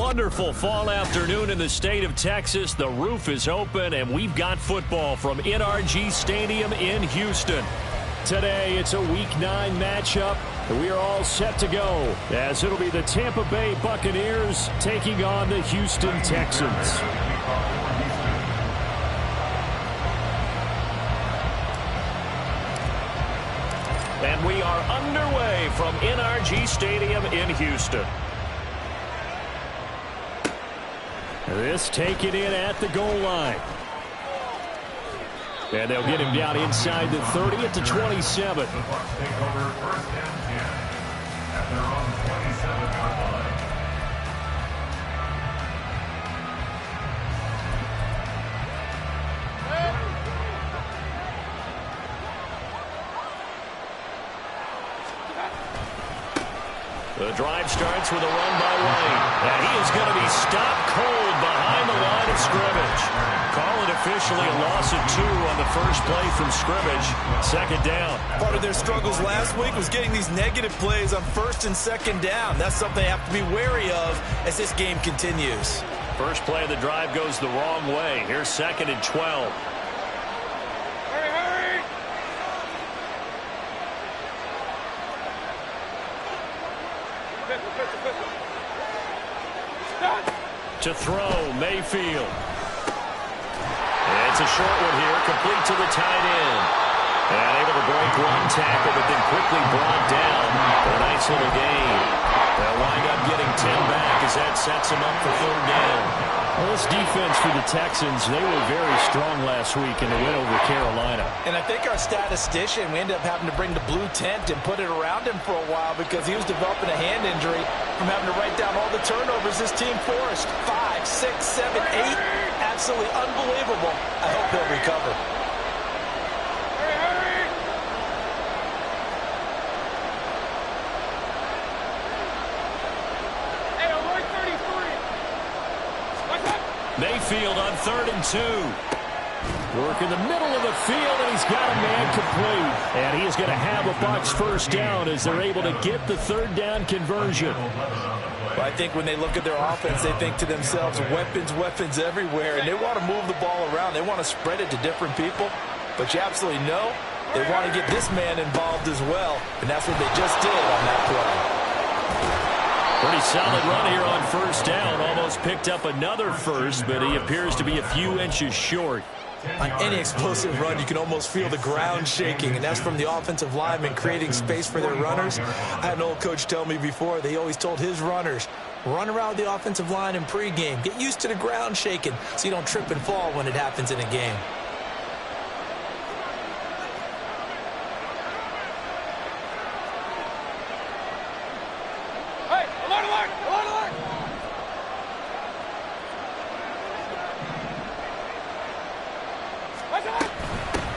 wonderful fall afternoon in the state of Texas. The roof is open, and we've got football from NRG Stadium in Houston. Today, it's a Week 9 matchup. We are all set to go, as it'll be the Tampa Bay Buccaneers taking on the Houston Texans. And we are underway from NRG Stadium in Houston. This taken in at the goal line. And they'll get him down inside the 30 at the 27. The drive starts with a run by Wayne. And he is going to be stopped cold behind the line of scrimmage. Call it officially a loss of 2 on the first play from scrimmage. Second down. Part of their struggles last week was getting these negative plays on first and second down. That's something they have to be wary of as this game continues. First play of the drive goes the wrong way. Here's second and 12. To throw, Mayfield. It's a short one here, complete to the tight end. And able to break one tackle, but then quickly brought down for a nice little gain. They'll wind up getting 10 back as that sets them up for third down. Well, this defense for the Texans, they were very strong last week in the win over Carolina. And I think our statistician, we ended up having to bring the blue tent and put it around him for a while because he was developing a hand injury from having to write down all the turnovers this team forced. 5, 6, 7, 8. Absolutely unbelievable. I hope he'll recover. Mayfield on 3rd and 2. Work in the middle of the field, and he's got a man complete. And he is going to have a Bucs first down as they're able to get the third down conversion. Well, I think when they look at their offense, they think to themselves, weapons, weapons everywhere. And they want to move the ball around. They want to spread it to different people. But you absolutely know they want to get this man involved as well. And that's what they just did on that play. Pretty solid run here on first down. Almost picked up another first, but he appears to be a few inches short. On any explosive run, you can almost feel the ground shaking, and that's from the offensive linemen creating space for their runners. I had an old coach tell me before, they always told his runners, run around the offensive line in pregame. Get used to the ground shaking so you don't trip and fall when it happens in a game.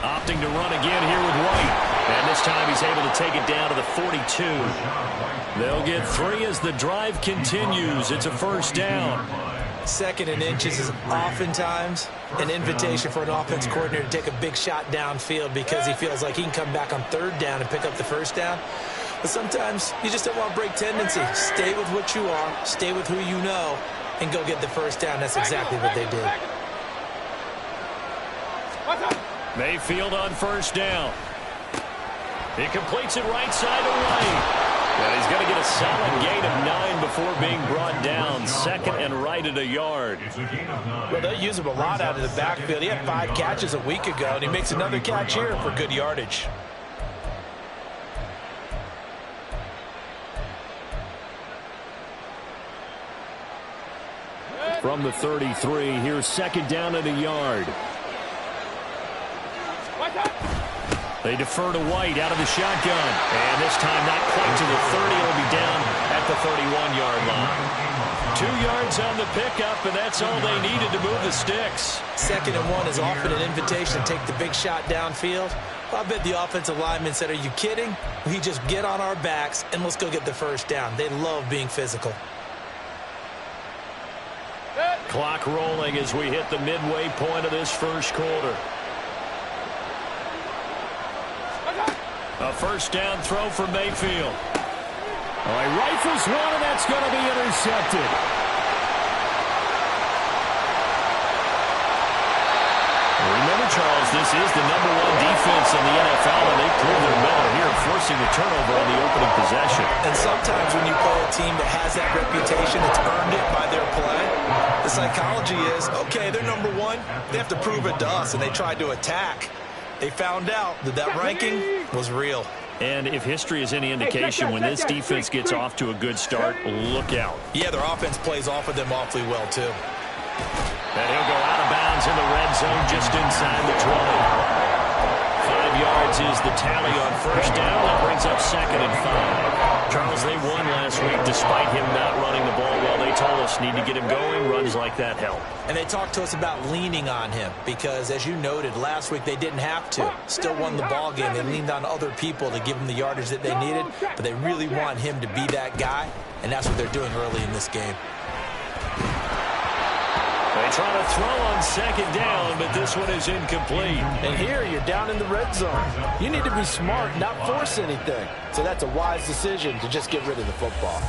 Opting to run again here with White. And this time he's able to take it down to the 42. They'll get 3 as the drive continues. It's a first down. 2nd and inches is oftentimes an invitation for an offense coordinator to take a big shot downfield because he feels like he can come back on 3rd down and pick up the first down. But sometimes you just don't want to break tendency. Stay with what you are, stay with who you know, and go get the first down. That's exactly what they did. Mayfield on first down. He completes it right side away. And he's going to get a solid gain of 9 before being brought down. 2nd and right at a yard. Well, they use him a lot out of the backfield. He had 5 catches a week ago, and he makes another catch here for good yardage. From the 33, here's 2nd down at a yard. They defer to White out of the shotgun. And this time not quite to the 30. It'll be down at the 31-yard line. 2 yards on the pickup, and that's all they needed to move the sticks. 2nd and 1 is often an invitation to take the big shot downfield. Well, I bet the offensive lineman said, are you kidding? We just get on our backs and let's go get the first down. They love being physical. Clock rolling as we hit the midway point of this first quarter. A first down throw for Mayfield. Oh, he rifles one, and that's going to be intercepted. this is the #1 defense in the NFL, and they prove their mettle here, forcing the turnover on the opening possession. And sometimes when you play a team that has that reputation, it's earned it by their play. The psychology is, okay, they're #1. They have to prove it to us, and they tried to attack. They found out that that ranking was real. And if history is any indication, when this defense gets off to a good start, look out. Yeah, their offense plays off of them awfully well, too. And he'll go out of bounds in the red zone just inside the 20. 5 yards is the tally on first down. That brings up 2nd and 5. Charles, they won last week despite him not running the ball well. They told us need to get him going. Runs like that help. And they talked to us about leaning on him because, as you noted, last week they didn't have to. Still won the ball game. They leaned on other people to give them the yardage that they needed, but they really want him to be that guy, and that's what they're doing early in this game. They try to throw on 2nd down, but this one is incomplete. And here you're down in the red zone. You need to be smart, not force anything. So that's a wise decision to just get rid of the football.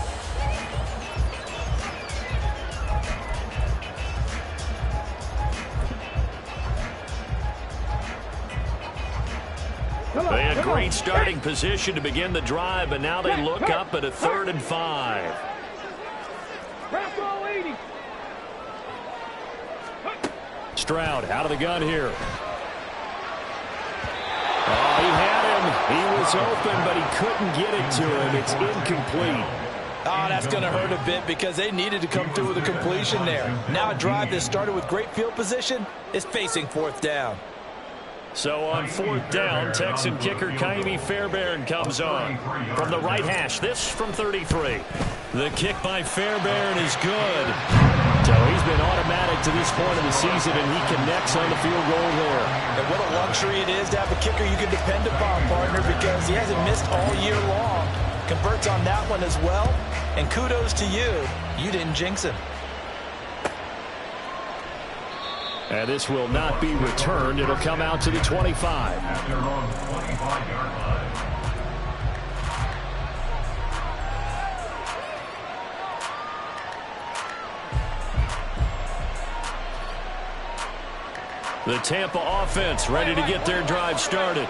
They had great starting position to begin the drive, but now they look up at a 3rd and 5. Stroud out of the gun here. Oh, he had him. He was open, but he couldn't get it to him. It's incomplete. Oh, that's going to hurt a bit because they needed to come through with a completion there. Now a drive that started with great field position is facing 4th down. So on 4th down, Texan kicker Kaimi Fairbairn comes on. From the right hash, this from 33. The kick by Fairbairn is good. So he's been automatic to this point of the season, and he connects on the field goal there. And what a luxury it is to have a kicker you can depend upon, partner, because he hasn't missed all year long. Converts on that one as well. And kudos to you. You didn't jinx him. And this will not be returned. It'll come out to the 25. The Tampa offense ready to get their drive started.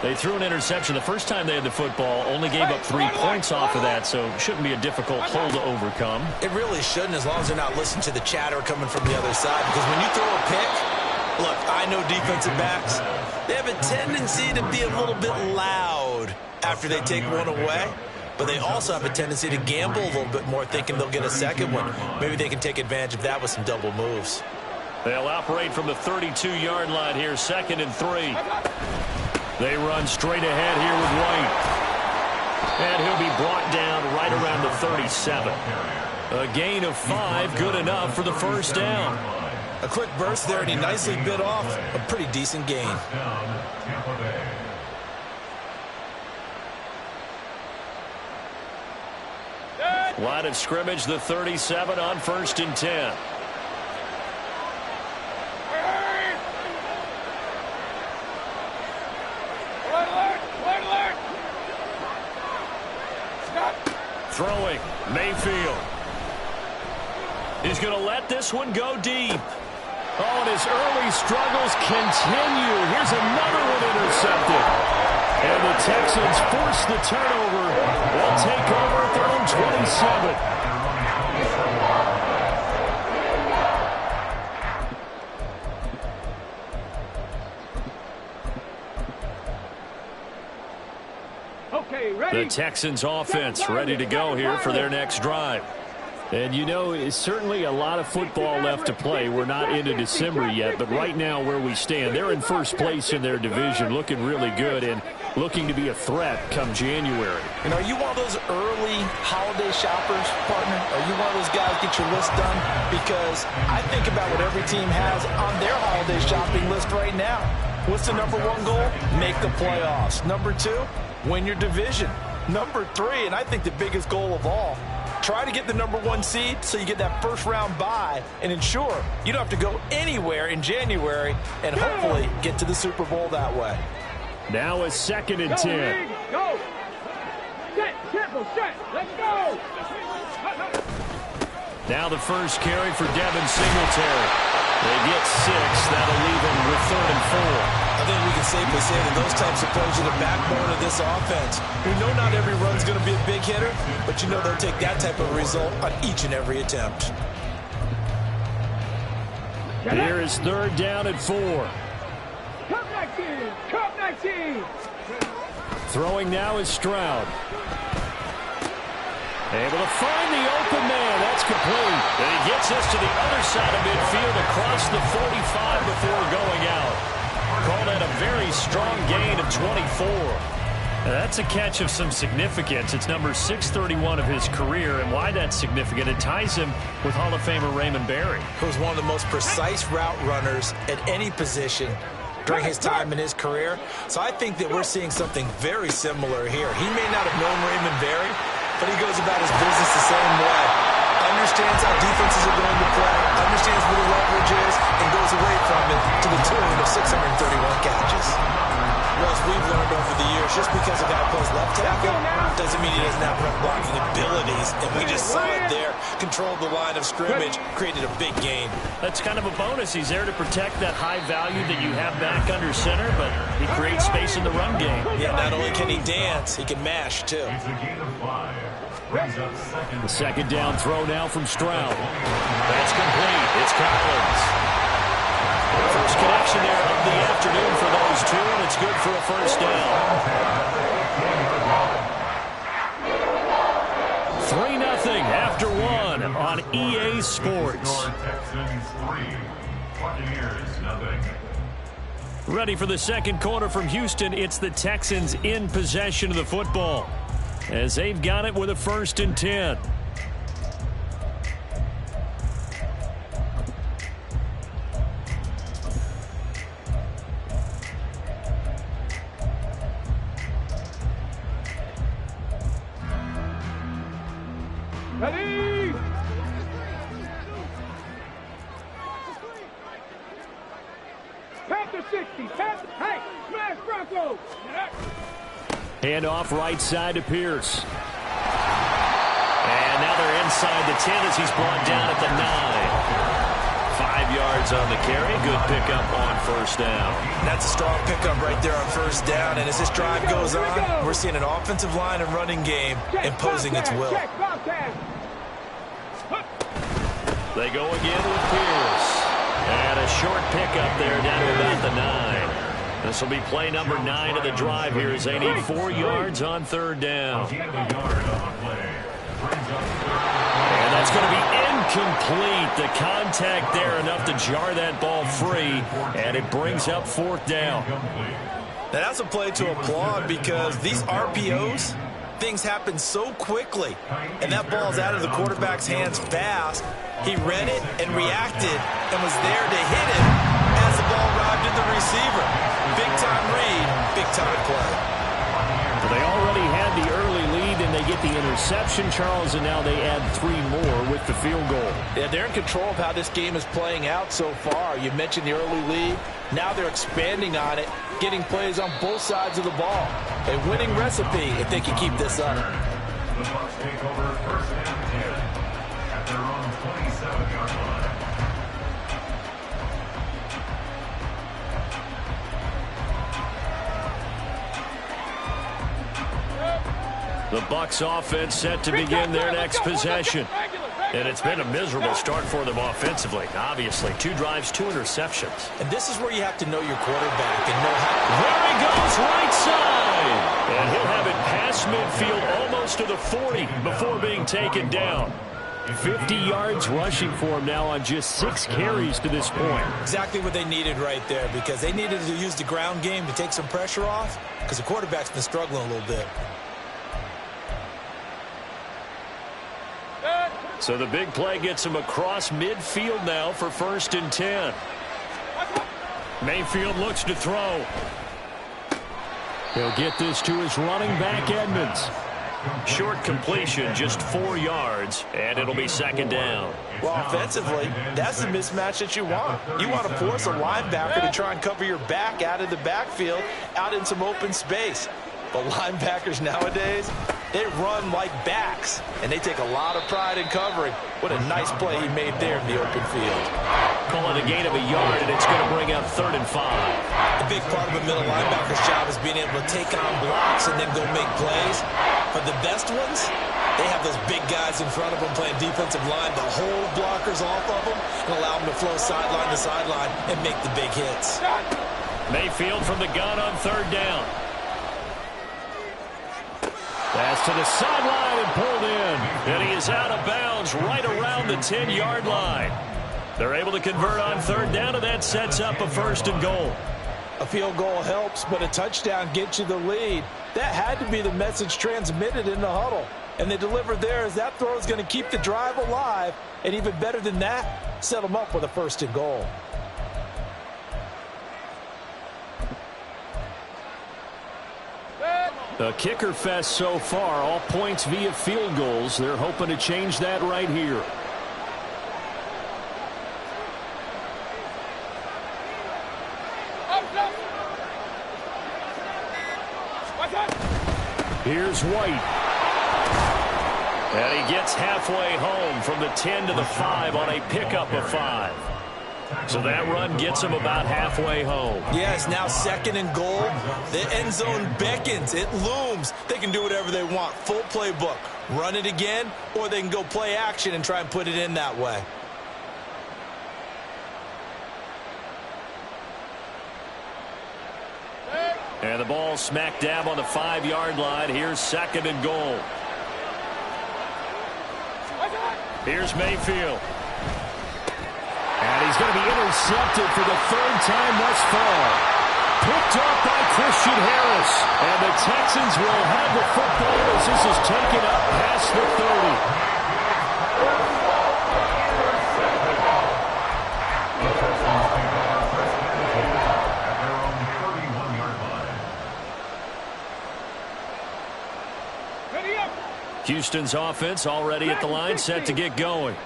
They threw an interception the first time they had the football, only gave up 3 points off of that, so it shouldn't be a difficult hole to overcome. It really shouldn't, as long as they're not listening to the chatter coming from the other side, because when you throw a pick, look, I know defensive backs, they have a tendency to be a little bit loud after they take one away, but they also have a tendency to gamble a little bit more, thinking they'll get a second one. Maybe they can take advantage of that with some double moves. They'll operate from the 32-yard line here, 2nd and 3. They run straight ahead here with White. And he'll be brought down right around the 37. A gain of 5, good enough for the first down. A quick burst there, and he nicely bit off a pretty decent gain. Line of scrimmage, the 37 on 1st and 10. Throwing, Mayfield. He's going to let this one go deep. Oh, and his early struggles continue. Here's another one intercepted. And the Texans force the turnover. They'll take over at their own 27. The Texans offense ready to go here for their next drive. And you know, it's certainly a lot of football left to play. We're not into December yet, but right now where we stand, they're in first place in their division, looking really good and looking to be a threat come January. And are you one of those early holiday shoppers, partner? Are you one of those guys get your list done? Because I think about what every team has on their holiday shopping list right now. What's the #1 goal? Make the playoffs. #2, win your division. #3, and I think the biggest goal of all, try to get the #1 seed so you get that first round bye and ensure you don't have to go anywhere in January and hopefully get to the Super Bowl that way. Now a 2nd and 10. Go! Set, careful, set, let's go! Now the first carry for Devin Singletary. They get 6. That'll leave them with 3rd and 4. I think we can safely say that those types of plays are the backbone of this offense. We know not every run's going to be a big hitter, but you know they'll take that type of result on each and every attempt. Here is third down at 4. Come 19! Come 19! Throwing now is Stroud. Able to find the open man. That's complete. And he gets us to the other side of midfield across the 45 before going out. Call that a very strong gain of 24. That's a catch of some significance. It's number 631 of his career, and why that's significant, it ties him with Hall of Famer Raymond Berry. Who was one of the most precise route runners at any position during his time in his career. So I think that we're seeing something very similar here. He may not have known Raymond Berry, but he goes about his business the same way. Understands how defenses are going to play, understands where the leverage is, and goes away from it to the tune of 631 catches. Well, as we've learned over the years, just because a guy plays left tackle doesn't mean he doesn't have run blocking abilities. And we just saw it there. Controlled the line of scrimmage, created a big gain. That's kind of a bonus. He's there to protect that high value that you have back under center, but he creates space in the run game. Yeah, not only can he dance, he can mash, too. The second down throw now from Stroud. That's complete. It's Collins. First connection there of the afternoon for those two, and it's good for a first down. 3-0 after 1 on EA Sports. Ready for the second quarter from Houston. It's the Texans in possession of the football, as they've got it with a 1st and 10. Ready! Panther 60, Panther, hey, smash Bronco! Hand off right side to Pierce. And now they're inside the 10 as he's brought down at the 9. 5 yards on the carry. Good pickup on first down. That's a strong pickup right there on first down. And as this drive goes on, we're seeing an offensive line and running game imposing its will. They go again with Pierce. And a short pickup there down to about the 9. This will be play number 9 of the drive here as they need 4 yards on third down. And that's going to be incomplete. The contact there enough to jar that ball free, and it brings up 4th down. Now that's a play to applaud because these RPOs, things happen so quickly, and that ball's out of the quarterback's hands fast. He read it and reacted and was there to hit it as the ball arrived at the receiver. Big-time read, big-time play. Well, they already had the early lead, and they get the interception, Charles, and now they add 3 more with the field goal. Yeah, they're in control of how this game is playing out so far. You mentioned the early lead. Now they're expanding on it, getting plays on both sides of the ball. A winning recipe if they can keep this up. The Bucs take over first and 10 at their own 27-yard line. The Bucs offense set to begin their next possession. And it's been a miserable start for them offensively. Obviously, 2 drives, 2 interceptions. And this is where you have to know your quarterback and know how. There he goes, right side. And he'll have it past midfield almost to the 40 before being taken down. 50 yards rushing for him now on just 6 carries to this point. Exactly what they needed right there, because they needed to use the ground game to take some pressure off, because the quarterback's been struggling a little bit. So the big play gets him across midfield now for 1st and 10. Mayfield looks to throw. He'll get this to his running back, Edmonds. Short completion, just 4 yards, and it'll be 2nd down. Well, offensively, that's the mismatch that you want. You want to force a linebacker to try and cover your back out of the backfield, out in some open space. But linebackers nowadays, they run like backs, and they take a lot of pride in covering. What a nice play he made there in the open field. Call it a gain of a yard, and it's going to bring up 3rd and 5. A big part of a middle linebacker's job is being able to take on blocks and then go make plays. But the best ones, they have those big guys in front of them playing defensive line to hold blockers off of them and allow them to flow sideline to sideline and make the big hits. Mayfield from the gun on 3rd down. Pass to the sideline and pulled in. And he is out of bounds right around the 10-yard line. They're able to convert on 3rd down, and that sets up a 1st and goal. A field goal helps, but a touchdown gets you the lead. That had to be the message transmitted in the huddle. And they delivered there as that throw is going to keep the drive alive. And even better than that, set them up with a 1st and goal. A kicker fest so far, all points via field goals. They're hoping to change that right here. Here's White. And he gets halfway home from the 10 to the 5 on a pickup of 5. So that run gets him about halfway home. Yes, now 2nd and goal. The end zone beckons. It looms. They can do whatever they want. Full playbook. Run it again, or they can go play action and try and put it in that way. And the ball smack dab on the 5-yard line. Here's 2nd and goal. Here's Mayfield. And he's going to be intercepted for the 3rd time thus far. Picked up by Christian Harris. And the Texans will have the football as this is taken up past the 30. Houston's offense already at the line, set to get going.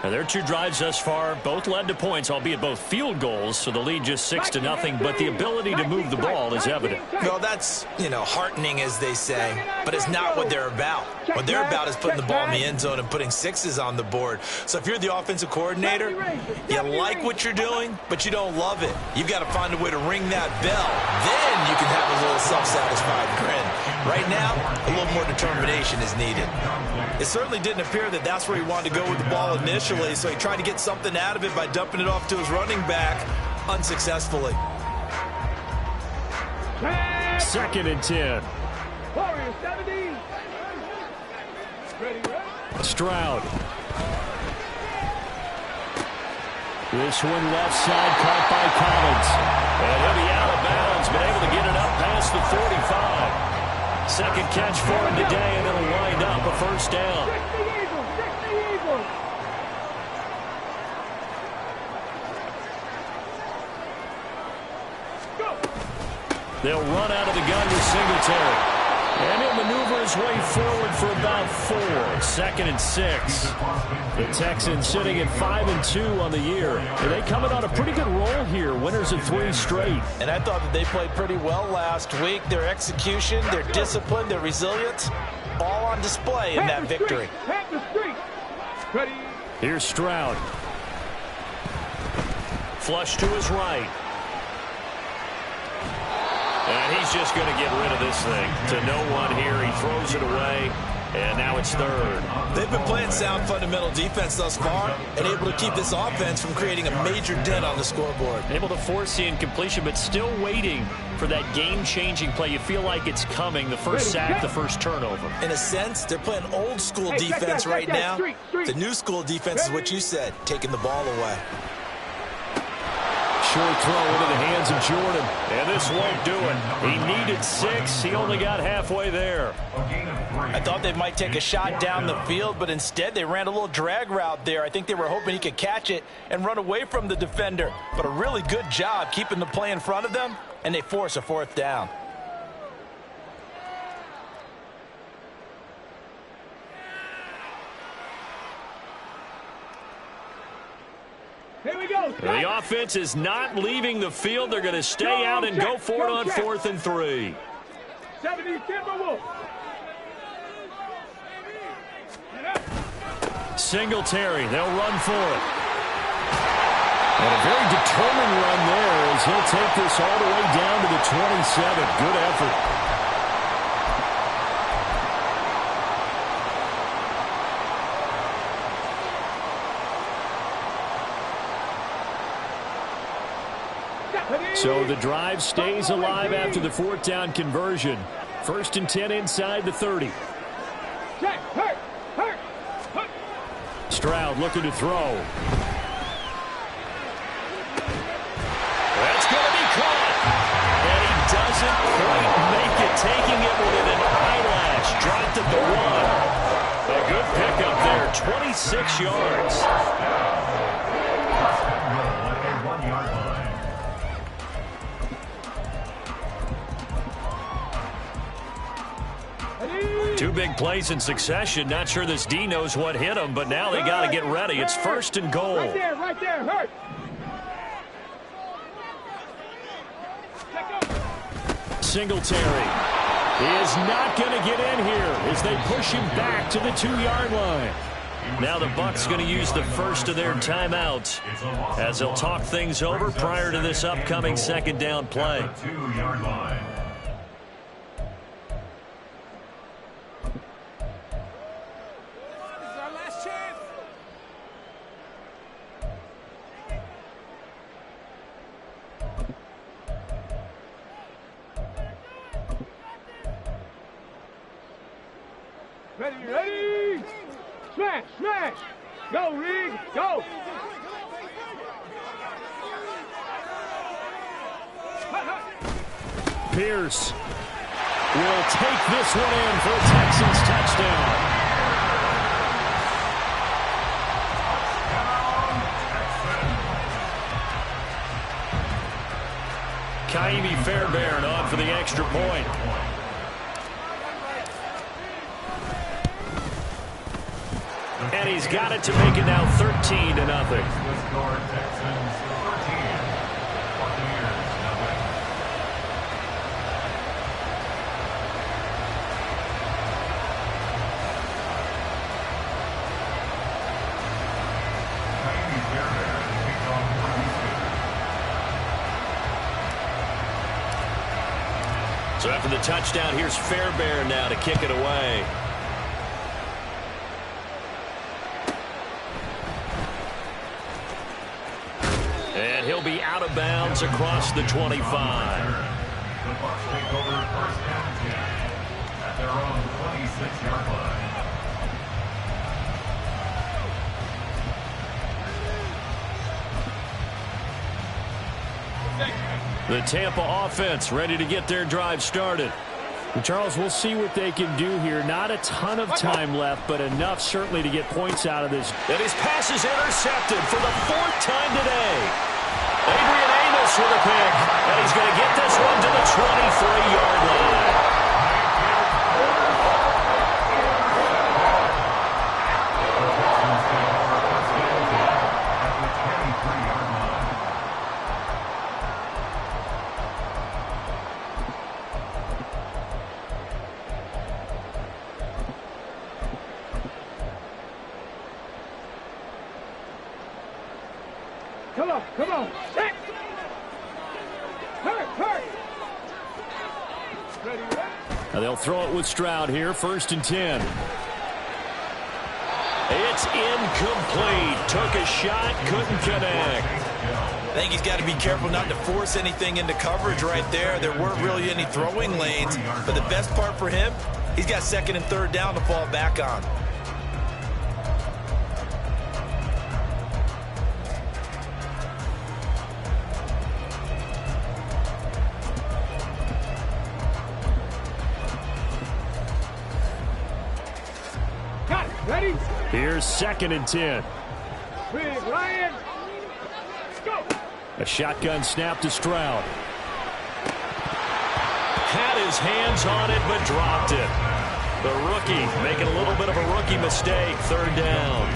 And their 2 drives thus far both led to points, albeit both field goals, so the lead just 6-0, but the ability to move the ball is evident. Well, that's, heartening, as they say, but it's not what they're about. What they're about is putting the ball in the end zone and putting 6s on the board. So if you're the offensive coordinator, you like what you're doing, but you don't love it. You've got to find a way to ring that bell. Then you can have a little self-satisfied grin. Right now, a little more determination is needed. It certainly didn't appear that that's where he wanted to go with the ball initially, so he tried to get something out of it by dumping it off to his running back unsuccessfully. 2nd and 10. Stroud. This one left side caught by Collins. And he'll be out of bounds, but able to get it up past the 45. 2nd catch for him today, and it'll wind up a 1st down. They'll run out of the gun with Singletary. And he'll maneuver his way forward for about 4. 2nd and 6. The Texans sitting at 5-2 on the year. And they coming on a pretty good roll here. Winners of 3 straight. And I thought that they played pretty well last week. Their execution, their discipline, their resilience, all on display in that victory. Here's Stroud. Flush to his right. And he's just going to get rid of this thing to no one here. He throws it away, and now it's 3rd. They've been playing sound fundamental defense thus far and able to keep this offense from creating a major dent on the scoreboard. Able to force the incompletion, but still waiting for that game-changing play. You feel like it's coming, the first sack, the first turnover. In a sense, they're playing old-school defense right now. The new school defense is what you said, taking the ball away. Short throw into the hands of Jordan. And this won't do it. He needed 6. He only got halfway there. I thought they might take a shot down the field, but instead they ran a little drag route there. I think they were hoping he could catch it and run away from the defender. But a really good job keeping the play in front of them, and they force a 4th down. Here we go. The offense is not leaving the field. They're going to stay out and go for it on 4th and 3. 70 Timberwolves. Singletary, they'll run for it. And a very determined run there as he'll take this all the way down to the 27. Good effort. So the drive stays alive after the fourth down conversion. 1st and 10 inside the 30. Stroud looking to throw. That's going to be caught. And he doesn't quite make it, taking it within an eyelash. Dropped at the 1. A good pickup there, 26 yards. Two big plays in succession. Not sure this D knows what hit him, but now they got to get ready. It's 1st and goal. Right there, hurt. Singletary is not going to get in here as they push him back to the 2-yard line. Now the Bucs going to use the first of their timeouts as they'll talk things over prior to this upcoming 2nd down play. 2-yard line. Ready. Smash. Go, Reed, go. Pierce will take this one in for a Texans touchdown. Kaimi Fairbairn on for the extra point. And he's got it to make it now 13-0. So after the touchdown, here's Fairbairn now to kick it away. And he'll be out of bounds across the 25. The Bucs take over 1st and 10 at their own 26-yard line. The Tampa offense ready to get their drive started. And Charles, we'll see what they can do here. Not a ton of time left, but enough certainly to get points out of this. And his pass is intercepted for the 4th time today. Adrian Amos with a pick. And he's going to get this one to the 23-yard line. Come on. Check. Hurt. Ready. Now they'll throw it with Stroud here, 1st and 10. It's incomplete. Took a shot, couldn't connect. I think he's got to be careful not to force anything into coverage right there. There weren't really any throwing lanes, but the best part for him, he's got 2nd and 3rd down to fall back on. Ready? Here's 2nd and 10. Big Ryan. Go. A shotgun snap to Stroud. Had his hands on it, but dropped it. The rookie making a little bit of a rookie mistake. 3rd down.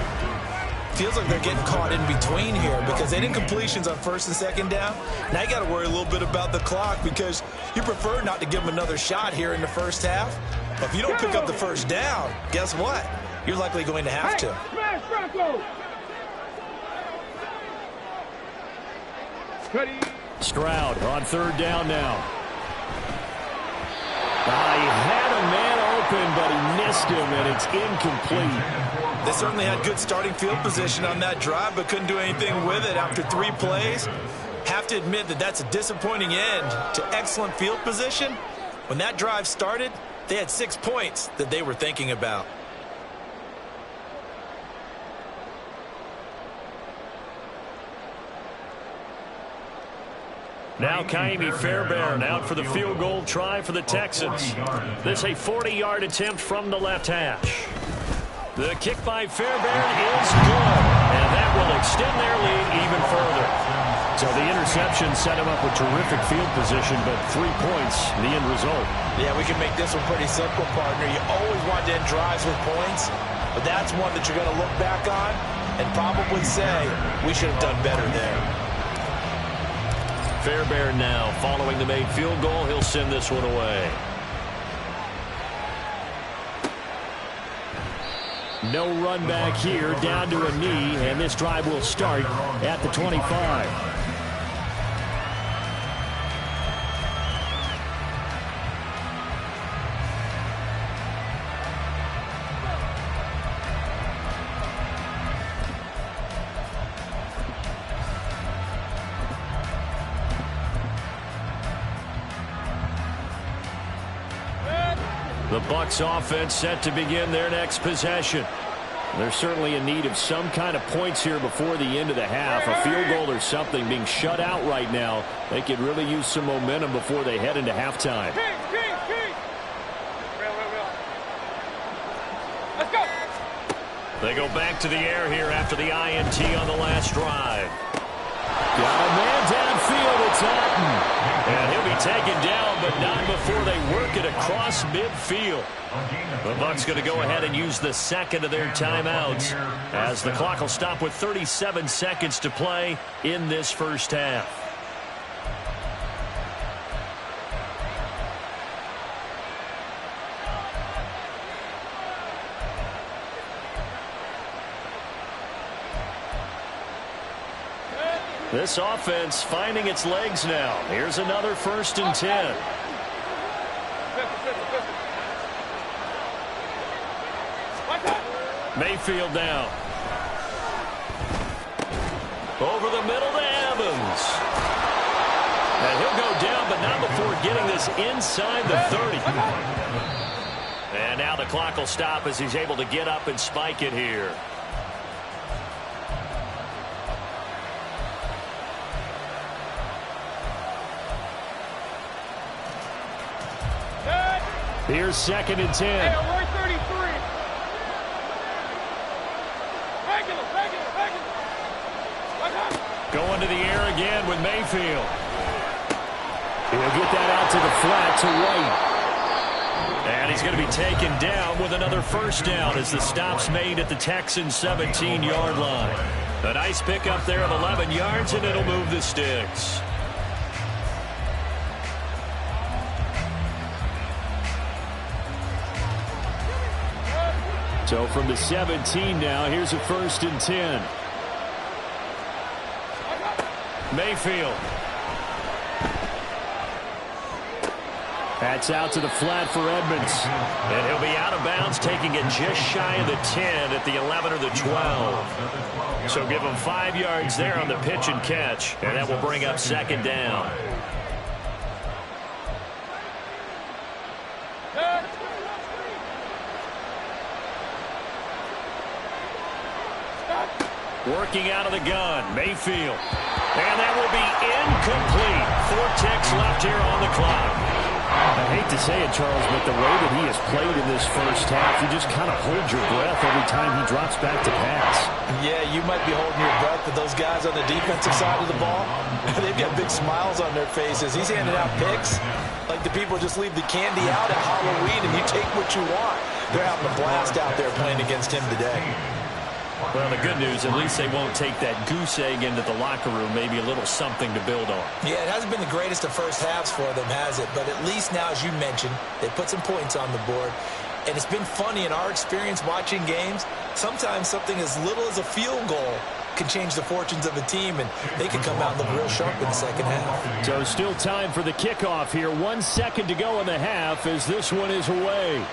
Feels like they're getting caught in between here because they didn't completions on 1st and 2nd down. Now you got to worry a little bit about the clock because you prefer not to give them another shot here in the first half. But if you don't pick up the 1st down, guess what? You're likely going to have to. Smash Bronco. Stroud on third down now. He had a man open, but he missed him, and it's incomplete. They certainly had good starting field position on that drive, but couldn't do anything with it after 3 plays. Have to admit that that's a disappointing end to excellent field position. When that drive started, they had 6 points that they were thinking about. Now Kaimi Fairbairn out for the field goal try for the Texans. This a 40-yard attempt from the left hash. The kick by Fairbairn is good, and that will extend their lead even further. So the interception set him up with terrific field position, but 3 points, the end result. Yeah, we can make this one pretty simple, partner. You always want to end drives with points, but that's one that you're going to look back on and probably say, we should have done better there. Fairbairn now, following the made field goal, he'll send this one away. No run back here, down to a knee, and this drive will start at the 25. The Bucs offense set to begin their next possession. They're certainly in need of some kind of points here before the end of the half. A field goal or something, being shut out right now. They could really use some momentum before they head into halftime. Let's go. They go back to the air here after the INT on the last drive. Got a man downfield. It's Alton. And he'll be taken down, but not before they work it across midfield. The Bucs going to go ahead and use the second of their timeouts, as the clock will stop with 37 seconds to play in this first half. This offense finding its legs now. Here's another 1st and 10. Mayfield now. Over the middle to Evans. And he'll go down, but not before getting this inside the 30. And now the clock will stop as he's able to get up and spike it here. Here's 2nd and 10. Hey, alert 33. Regular. Going to the air again with Mayfield. He'll get that out to the flat to right. And he's going to be taken down with another 1st down as the stop's made at the Texans' 17-yard line. A nice pickup there of 11 yards, and it'll move the sticks. So from the 17 now, here's a 1st and 10. Mayfield. That's out to the flat for Edmonds. And he'll be out of bounds, taking it just shy of the 10 at the 11 or the 12. So give him 5 yards there on the pitch and catch, and that will bring up 2nd down. Working out of the gun, Mayfield. And that will be incomplete. 4 ticks left here on the clock. I hate to say it, Charles, but the way that he has played in this first half, you just kind of hold your breath every time he drops back to pass. Yeah, you might be holding your breath, but those guys on the defensive side of the ball, they've got big smiles on their faces. He's handing out picks like the people just leave the candy out at Halloween and you take what you want. They're having a blast out there playing against him today. Well, the good news, at least they won't take that goose egg into the locker room. Maybe a little something to build on. Yeah, it hasn't been the greatest of first halves for them, has it? But at least now, as you mentioned, they put some points on the board. And it's been funny in our experience watching games. Sometimes something as little as a field goal can change the fortunes of a team, and they can come out and look real sharp in the second half. So still time for the kickoff here. 1 second to go in the half as this one is away.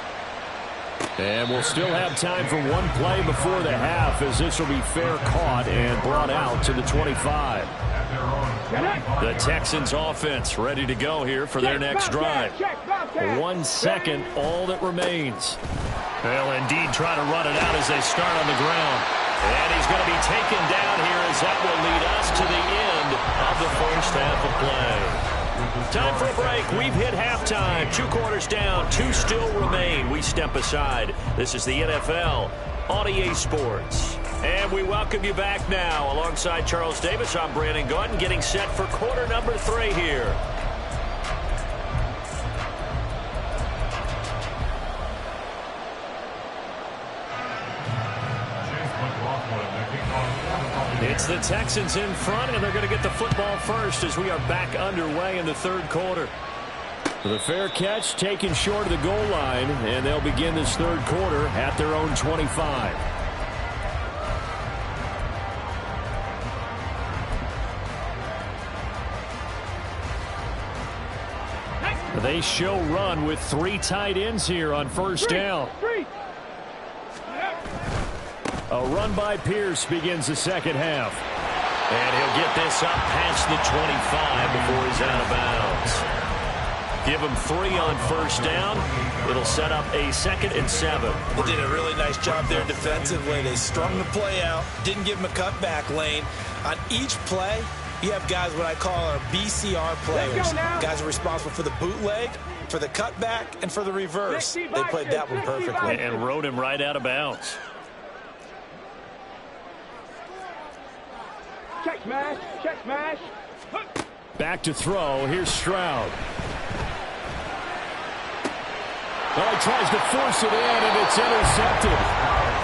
And we'll still have time for one play before the half as this will be fair caught and brought out to the 25. The Texans offense ready to go here for their next drive. 1 second, all that remains. They'll indeed try to run it out as they start on the ground. And he's going to be taken down here as that will lead us to the end of the first half of play. Time for a break. We've hit halftime. 2 quarters down, 2 still remain. We step aside. This is the NFL on EA Sports. And we welcome you back now. Alongside Charles Davis, I'm Brandon Gordon, getting set for quarter number 3 here. It's the Texans in front, and they're going to get the football first as we are back underway in the third quarter. The fair catch taken short of the goal line, and they'll begin this third quarter at their own 25. They show run with 3 tight ends here on first down. A run by Pierce begins the second half. And he'll get this up past the 25 before he's out of bounds. Give him 3 on first down. It'll set up a 2nd and 7. They did a really nice job there defensively. They strung the play out, didn't give him a cutback lane. On each play, you have guys what I call our BCR players. Guys are responsible for the bootleg, for the cutback, and for the reverse. They played that one perfectly. And rode him right out of bounds. Check smash, check smash. Back to throw. Here's Stroud. Well, he tries to force it in, and it's intercepted.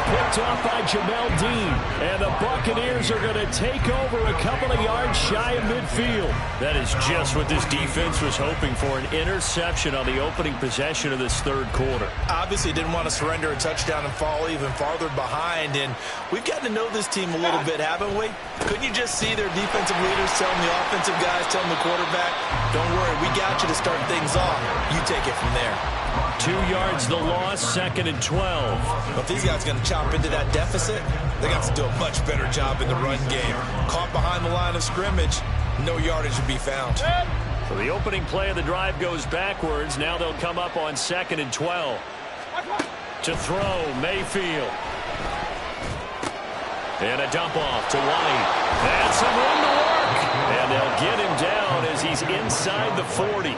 Picked off by Jamel Dean. And the Buccaneers are going to take over a couple of yards shy of midfield. That is just what this defense was hoping for, an interception on the opening possession of this third quarter. Obviously didn't want to surrender a touchdown and fall even farther behind. And we've gotten to know this team a little bit, haven't we? Couldn't you just see their defensive leaders telling the offensive guys, telling the quarterback, don't worry, we got you to start things off. You take it from there. 2 yards the loss, 2nd and 12. But if these guys are going to chop into that deficit, they got to do a much better job in the run game. Caught behind the line of scrimmage, no yardage to be found. So the opening play of the drive goes backwards. Now they'll come up on 2nd and 12. To throw, Mayfield. And a dump off to White. And some room to work. And they'll get him down as he's inside the 40.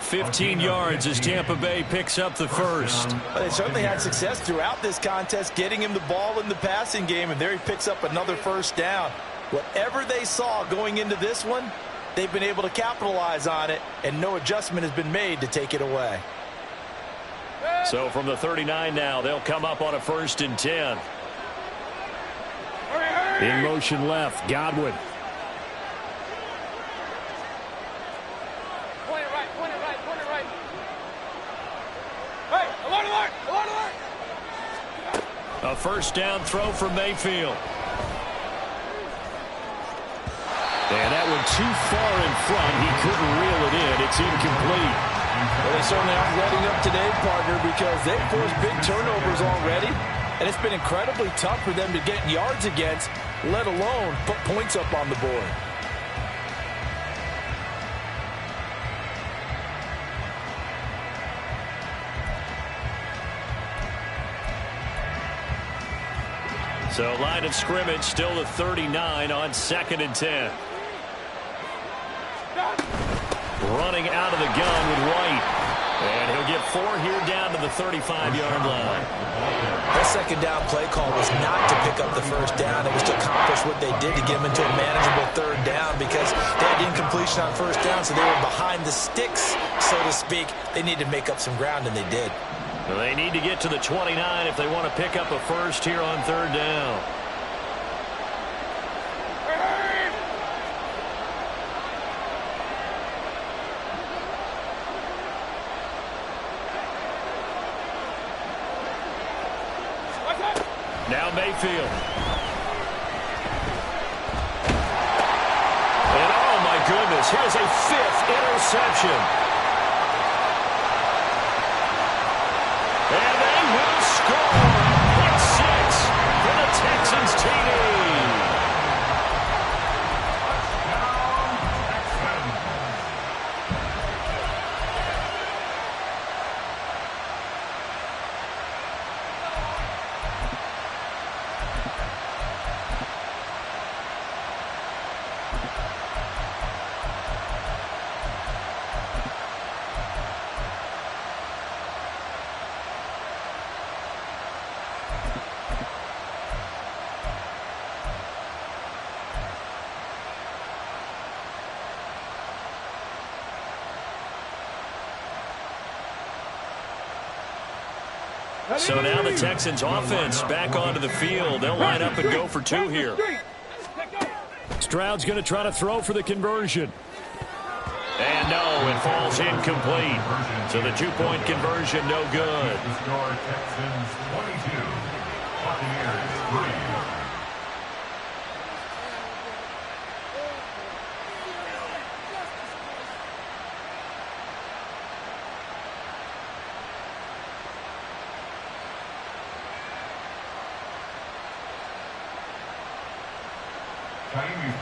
15 yards as Tampa Bay picks up the first. They certainly had success throughout this contest, getting him the ball in the passing game, and there he picks up another first down. Whatever they saw going into this one, they've been able to capitalize on it, and no adjustment has been made to take it away. So from the 39 now, they'll come up on a 1st and 10. In motion left, Godwin. A first down throw for Mayfield. And that one too far in front. He couldn't reel it in. It's incomplete. Well, they certainly aren't letting up today, partner, because they've forced big turnovers already, and it's been incredibly tough for them to get yards against, let alone put points up on the board. So line of scrimmage still the 39 on 2nd and 10. Running out of the gun with White. And he'll get 4 here down to the 35-yard line. That second down play call was not to pick up the first down. It was to accomplish what they did to get them into a manageable third down because they had incompletion on first down, so they were behind the sticks, so to speak. They needed to make up some ground, and they did. Well, they need to get to the 29 if they want to pick up a first here on 3rd down. Now Mayfield. this. Here's a 5th interception. And they will score. Pick 6 for the Texans TD. So now the Texans offense back onto the field. They'll line up and go for 2 here. Stroud's going to try to throw for the conversion. And no, it falls incomplete. So the 2-point conversion, no good. The score, Texans 22, Buccaneers 3.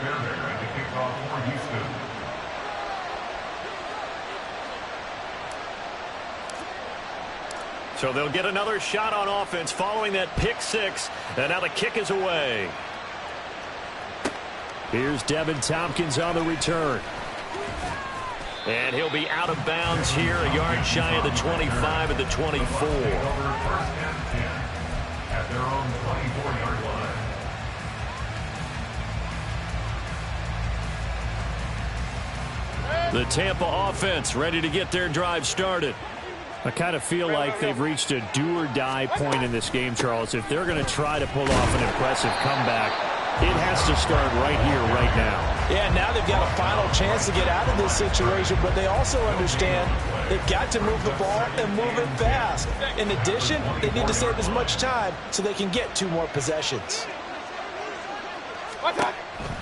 Fairbairn to kick off for Houston. So they'll get another shot on offense following that pick 6. And now the kick is away. Here's Devin Tompkins on the return. And he'll be out of bounds here, a yard shy of the 25 at the 24. Over 1st and 10 at their own 24-yard line. The Tampa offense ready to get their drive started. I kind of feel like they've reached a do-or-die point in this game, Charles. If they're going to try to pull off an impressive comeback, it has to start right here, right now. Yeah, now they've got a final chance to get out of this situation, but they also understand they've got to move the ball and move it fast. In addition, they need to save as much time so they can get 2 more possessions.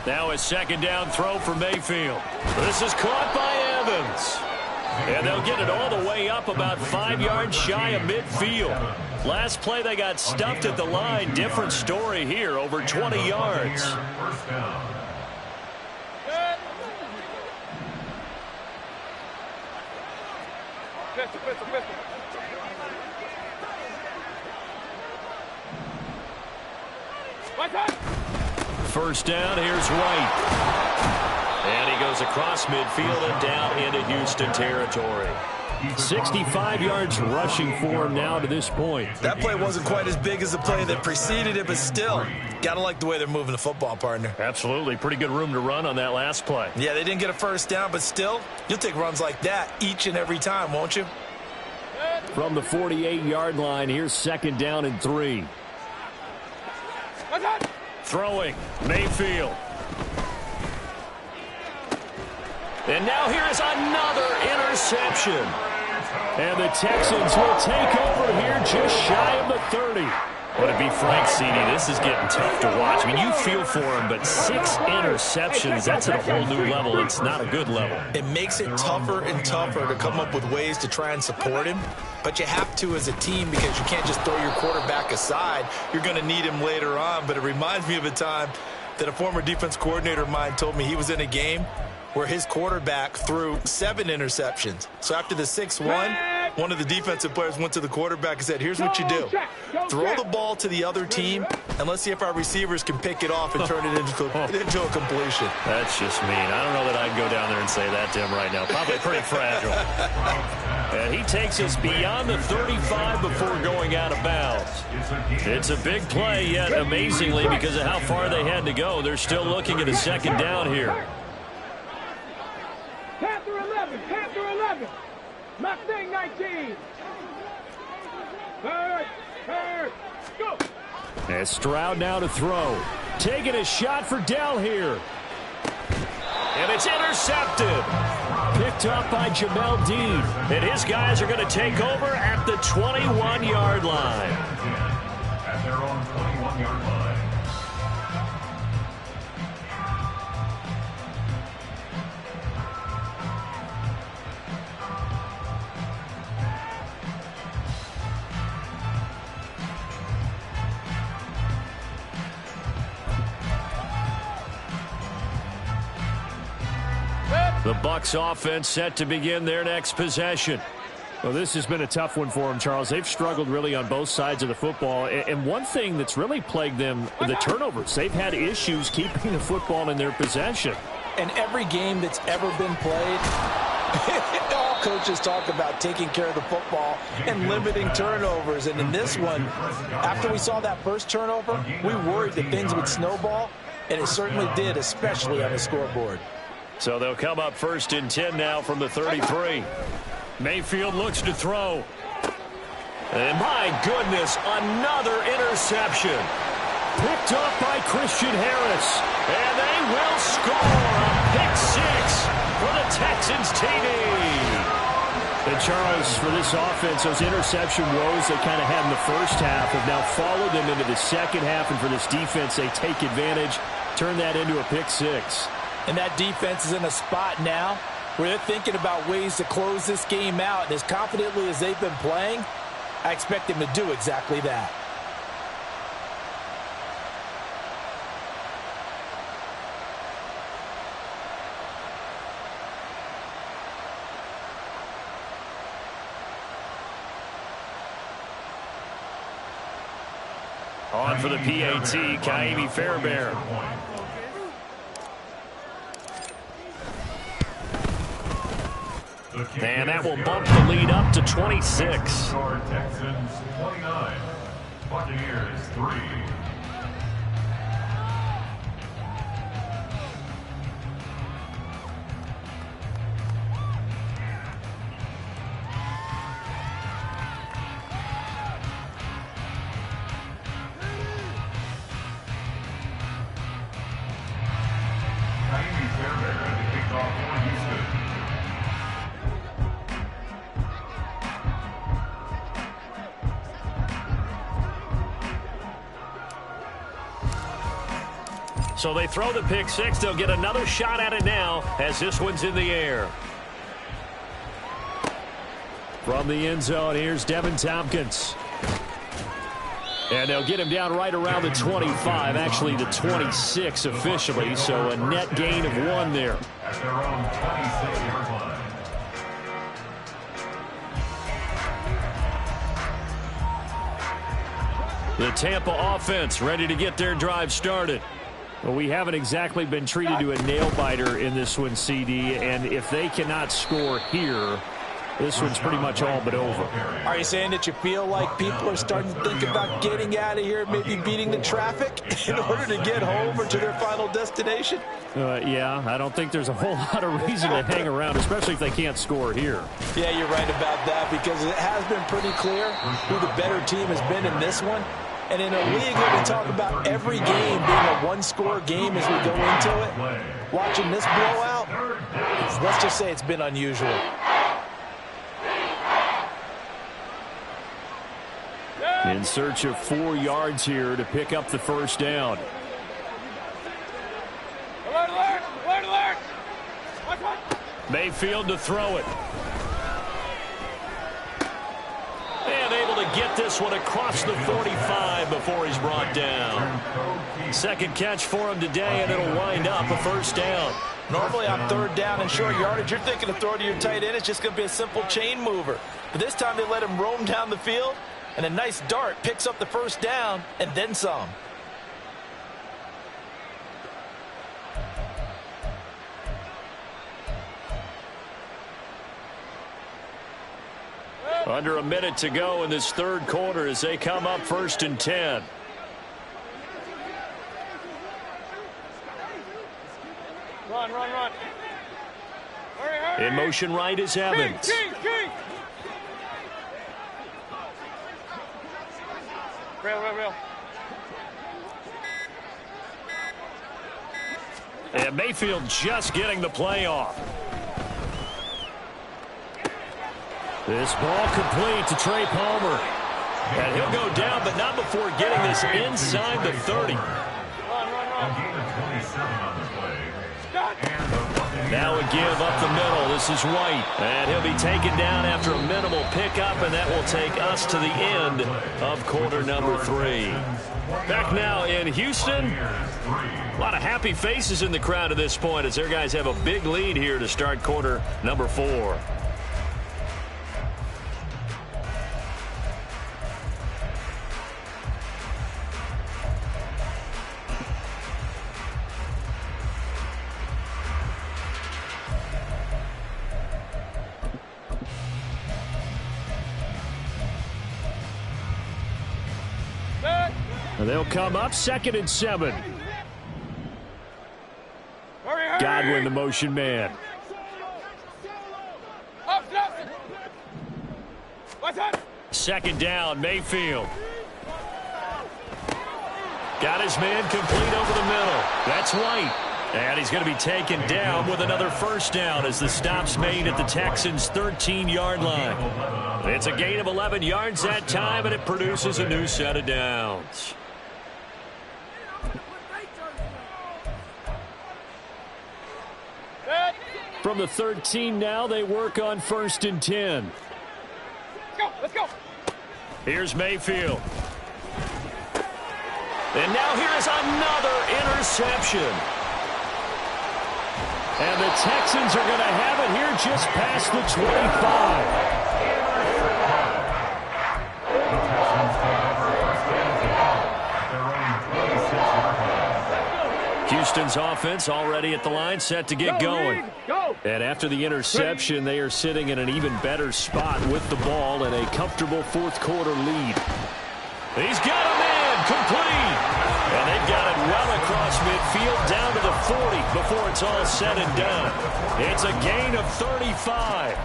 Now a 2nd down throw for Mayfield. This is caught by Evans. And they'll get it all the way up about 5 yards shy of midfield. Last play they got stuffed at the line. Different story here, over 20 yards. First down. First down, here's White. And he goes across midfield and down into Houston territory. 65 yards rushing for him now to this point. That play wasn't quite as big as the play that preceded it, but still, gotta like the way they're moving the football, partner. Absolutely. Pretty good room to run on that last play. Yeah, they didn't get a first down, but still, you'll take runs like that each and every time, won't you? From the 48-yard line, here's 2nd down and 3. Throwing, Mayfield. And now here is another interception. And the Texans will take over here just shy of the 30. But to be frank, CD, this is getting tough to watch. I mean, you feel for him, but 6 interceptions, that's at a whole new level. It's not a good level. It makes it tougher and tougher to come up with ways to try and support him. But you have to as a team because you can't just throw your quarterback aside. You're going to need him later on. But it reminds me of a time that a former defense coordinator of mine told me he was in a game where his quarterback threw 7 interceptions. So after the 6-1, one of the defensive players went to the quarterback and said, here's what you do. Throw the ball to the other team, and let's see if our receivers can pick it off and turn it into a completion. That's just mean. I don't know that I'd go down there and say that to him right now. Probably pretty fragile. And he takes us beyond the 35 before going out of bounds. It's a big play, yet amazingly, because of how far they had to go, they're still looking at a 2nd down here. Panther 11, Panther 11. Mustang 19. Third, go. And Stroud now to throw. Taking a shot for Dell here. And it's intercepted. Picked up by Jamel Dean. And his guys are going to take over at the 21-yard line. At their own 21-yard line. The Bucs offense set to begin their next possession. Well, this has been a tough one for them, Charles. They've struggled really on both sides of the football. And one thing that's really plagued them, the turnovers. They've had issues keeping the football in their possession. And every game that's ever been played, all coaches talk about taking care of the football and limiting turnovers. And in this one, after we saw that first turnover, we worried that things would snowball, and it certainly did, especially on the scoreboard. So they'll come up 1st and 10 now from the 33. Mayfield looks to throw. And my goodness, another interception. Picked off by Christian Harris. And they will score a pick 6 for the Texans TD. And Charles, for this offense, those interception woes they kind of had in the first half have now followed them into the second half. And for this defense, they take advantage, turn that into a pick 6. And that defense is in a spot now where they're thinking about ways to close this game out. And as confidently as they've been playing, I expect them to do exactly that. On for the PAT, Kaimi Fairbairn. And that will bump the lead up to 26. Texans 29, Buccaneers 3. Kaimi Fairbairn kicked off for Houston. So they throw the pick 6. They'll get another shot at it now as this one's in the air. From the end zone, here's Devin Tompkins. And they'll get him down right around the 25, actually the 26 officially, so a net gain of 1 there. At their own 26-yard line. The Tampa offense ready to get their drive started. Well, we haven't exactly been treated to a nail-biter in this one, CD, and if they cannot score here, this one's pretty much all but over. Are you saying that you feel like people are starting to think about getting out of here, maybe beating the traffic in order to get home or to their final destination? Yeah, I don't think there's a whole lot of reason to hang around, especially if they can't score here. Yeah, you're right about that, because it has been pretty clear who the better team has been in this one. And in a league where we talk about every game being a one-score game as we go into it, watching this blowout, let's just say it's been unusual. In search of 4 yards here to pick up the first down. Alert, alert! Alert, alert! Mayfield to throw it. And able to get this one across the 45 before he's brought down. Second catch for him today, and it'll wind up a first down. Normally on 3rd down and short yardage, you're thinking to throw to your tight end. It's just going to be a simple chain mover. But this time they let him roam down the field, and a nice dart picks up the first down and then some. Under a minute to go in this 3rd quarter as they come up 1st and 10. Run, run, run. Hurry, hurry. In motion right is Evans. King. Real. And Mayfield just getting the play off. This ball complete to Trey Palmer. And he'll go down, but not before getting this inside the 30. Run. A gain of 27 on the play. Stop. And the Buccaneers Now a give up the middle. This is White. And he'll be taken down after a minimal pickup, and that will take us to the end of quarter number 3. Back now in Houston. A lot of happy faces in the crowd at this point as their guys have a big lead here to start quarter number 4. They'll come up 2nd and 7. Godwin, the motion man. Second down, Mayfield. Got his man complete over the middle. That's White. And he's going to be taken down with another first down as the stop's made at the Texans' 13-yard line. It's a gain of 11 yards that time, and it produces a new set of downs. From the 13 now, they work on 1st and 10. Let's go. Here's Mayfield. And now here is another interception. And the Texans are going to have it here just past the 25. Houston's offense already at the line, set to get going. And after the interception, they are sitting in an even better spot with the ball and a comfortable fourth-quarter lead. He's got a man complete. And they've got it well across midfield down to the 40 before it's all said and done. It's a gain of 35.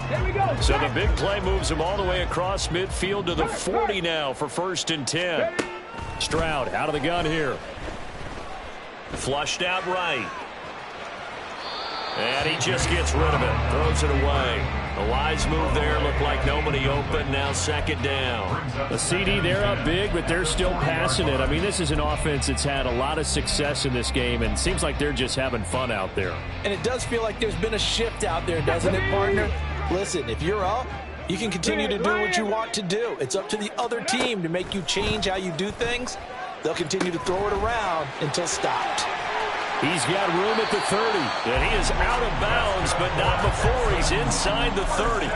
There we go. So the big play moves him all the way across midfield to the 40 now for 1st and 10. Stroud out of the gun here. Flushed out right. And he just gets rid of it. Throws it away. A wise move there. Looked like nobody open. Now 2nd down. The CD, they're up big, but they're still passing it. I mean, this is an offense that's had a lot of success in this game, and seems like they're just having fun out there. And it does feel like there's been a shift out there, doesn't it, partner? Listen, if you're up, you can continue to do what you want to do. It's up to the other team to make you change how you do things. They'll continue to throw it around until stopped. He's got room at the 30. And he is out of bounds, but not before he's inside the 30.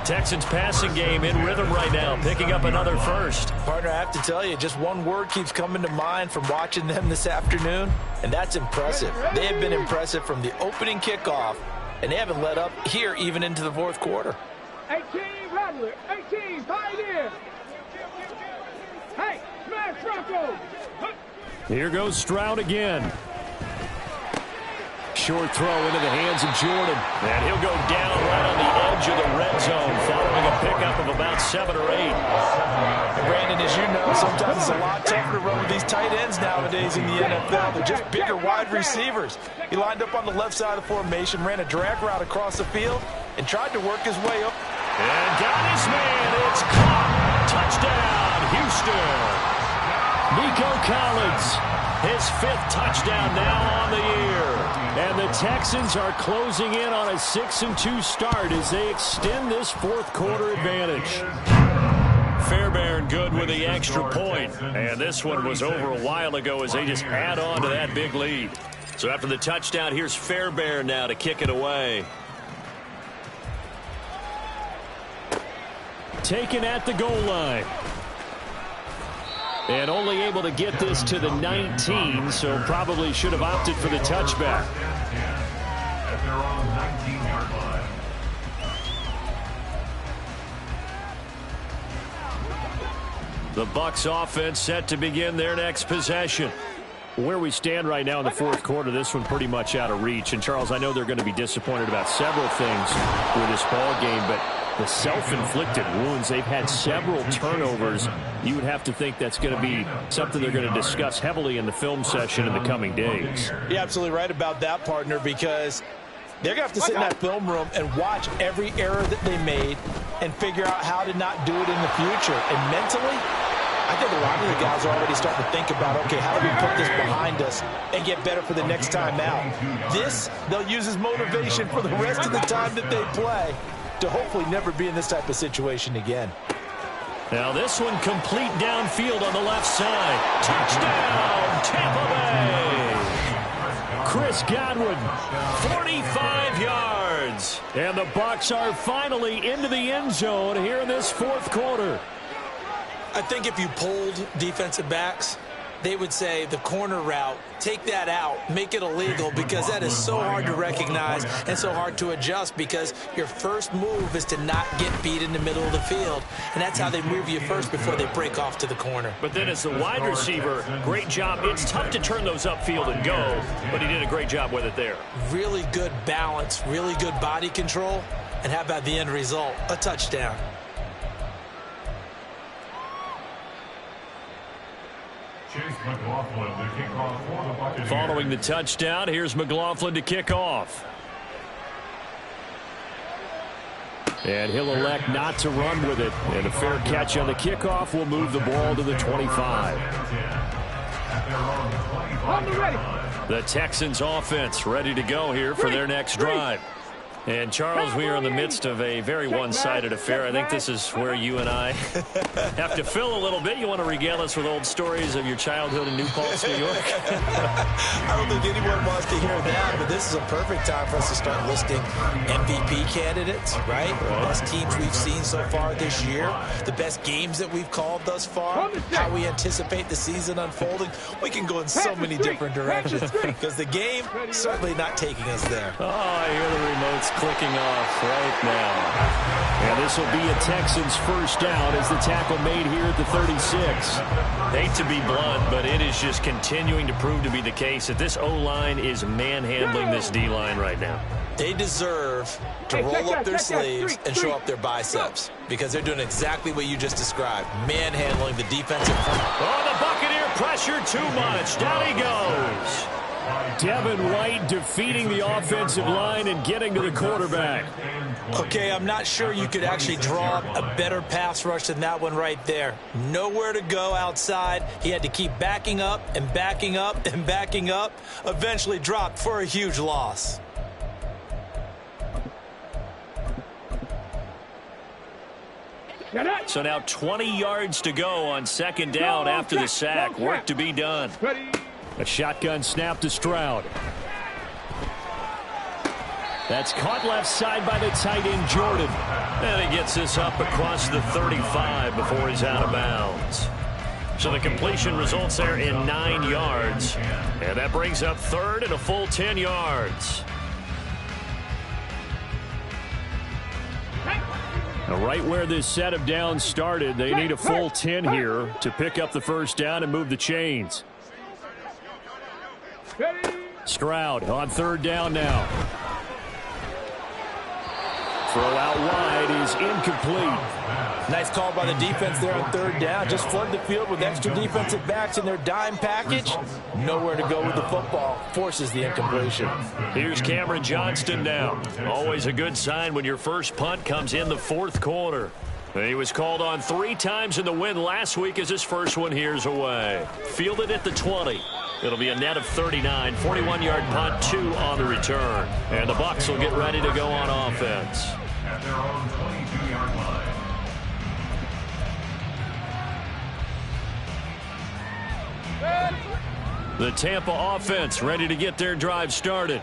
Texans passing game in rhythm right now, picking up another first. Partner, I have to tell you, just one word keeps coming to mind from watching them this afternoon, and that's impressive. They have been impressive from the opening kickoff, and they haven't let up here even into the fourth quarter. 18 Rattler, 18 Pioneer. Hey, smash Bronco. Here goes Stroud again. Short throw into the hands of Jordan. And he'll go down right on the edge of the red zone following a pickup of about 7 or 8. And Brandon, as you know, sometimes it's a lot tougher to run with these tight ends nowadays in the NFL. They're just bigger wide receivers. He lined up on the left side of the formation, ran a drag route across the field, and tried to work his way up. And got his man. It's caught. Touchdown, Houston. Nico Collins. His 5th touchdown now on the year. And the Texans are closing in on a 6-2 start as they extend this fourth-quarter advantage. Fairbairn good with the extra point. And this one was over a while ago as they just add on to that big lead. So after the touchdown, here's Fairbairn now to kick it away. Taken at the goal line. And only able to get this to the 19, so probably should have opted for the touchback. At their own 19-yard line. The Bucs offense set to begin their next possession. Where we stand right now in the fourth quarter, this one pretty much out of reach. And, Charles, I know they're going to be disappointed about several things with this ball game, but the self-inflicted wounds, they've had several turnovers. You would have to think that's going to be something they're going to discuss heavily in the film session in the coming days. You're absolutely right about that, partner, because they're going to have to sit in that film room and watch every error that they made and figure out how to not do it in the future. And mentally, I think a lot of the guys are already starting to think about, okay, how do we put this behind us and get better for the next time out? This, they'll use as motivation for the rest of the time that they play to hopefully never be in this type of situation again. Now this one complete downfield on the left side. Touchdown, Tampa Bay! Chris Godwin, 45 yards. And the Bucs are finally into the end zone here in this fourth quarter. I think if you polled defensive backs, they would say the corner route, take that out, make it illegal, because that is so hard to recognize and so hard to adjust, because your first move is to not get beat in the middle of the field, and that's how they move you first before they break off to the corner. But then as the wide receiver, great job. It's tough to turn those upfield and go, but he did a great job with it there. Really good balance, really good body control, and how about the end result? A touchdown. Following the touchdown, here's McLaughlin to kick off. And he'll elect not to run with it. And a fair catch on the kickoff will move the ball to the 25. The Texans offense ready to go here for their next drive. And, Charles, we are in the midst of a very one-sided affair. I think this is where you and I have to fill a little bit. You want to regale us with old stories of your childhood in New Paltz, New York? I don't think anyone wants to hear that, but this is a perfect time for us to start listing MVP candidates, right? The best teams we've seen so far this year, the best games that we've called thus far, how we anticipate the season unfolding. We can go in so many different directions because the game certainly not taking us there. Oh, I hear the remotes clicking off right now. And this will be a Texans first down as the tackle made here at the 36. Hate to be blunt, but it is just continuing to prove to be the case that this O-line is manhandling this D-line right now. They deserve to roll up their sleeves and show up their biceps because they're doing exactly what you just described, manhandling the defensive front. Oh, the Buccaneer pressure too much. Down he goes. Devin White defeating the offensive line and getting to the quarterback. Okay, I'm not sure you could actually draw up a better pass rush than that one right there. Nowhere to go outside. He had to keep backing up and backing up and backing up. Eventually dropped for a huge loss. So now 20 yards to go on second down after the sack. Work to be done. A shotgun snap to Stroud. That's caught left side by the tight end, Jordan. And he gets this up across the 35 before he's out of bounds. So the completion results there in 9 yards. And that brings up third and a full 10 yards. Now right where this set of downs started, they need a full 10 here to pick up the first down and move the chains. Stroud on third down now. Throw out wide is incomplete. Nice call by the defense there on third down. Just flood the field with extra defensive backs in their dime package. Nowhere to go with the football. Forces the incompletion. Here's Cameron Johnston now. Always a good sign when your first punt comes in the fourth quarter. He was called on 3 times in the win last week as his first one here's away. Fielded at the 20. It'll be a net of 39, 41-yard punt, 2 on the return. And the Bucs will get ready to go on offense. At their own 22-yard line. The Tampa offense ready to get their drive started.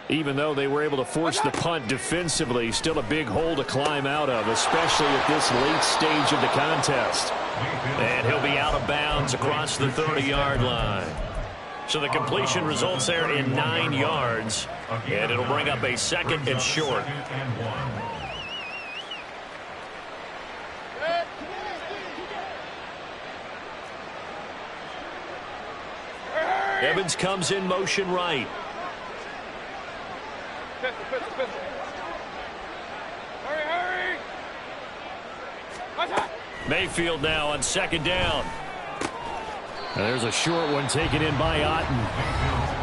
Even though they were able to force the punt defensively, still a big hole to climb out of, especially at this late stage of the contest. And he'll be out of bounds across the 30-yard line. So the completion results there in 9 yards, and it'll bring up a second and short. Evans comes in motion right. Hurry! Mayfield now on second down. And there's a short one taken in by Otten.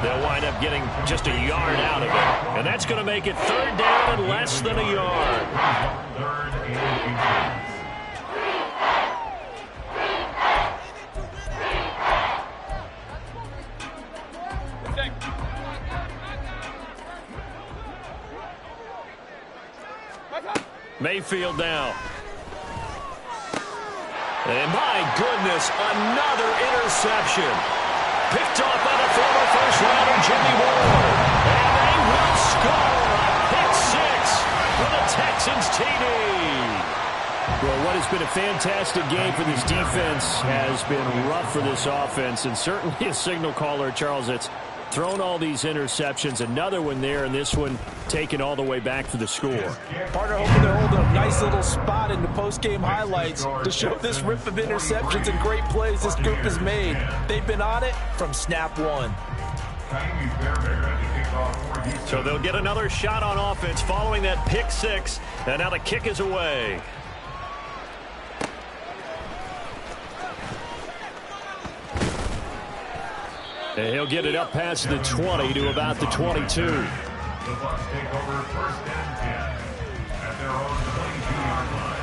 They'll wind up getting just a yard out of it. And that's going to make it third down and less than a yard. Mayfield now. And my goodness, another interception. Picked off by the former first-rounder Jimmy Ward. And they will score a pick six for the Texans TD. Well, what has been a fantastic game for this defense has been rough for this offense, and certainly a signal caller, Charles, that's thrown all these interceptions. Another one there, and this one taken all the way back for the score. Partner hoping they're holding a nice little spot in the post-game highlights to show this rip of interceptions and great plays this group has made. They've been on it from snap one. So they'll get another shot on offense following that pick six, and now the kick is away. And he'll get it up past the 20 to about the 22. The Bucs take over first and 10 at their own 22-yard line.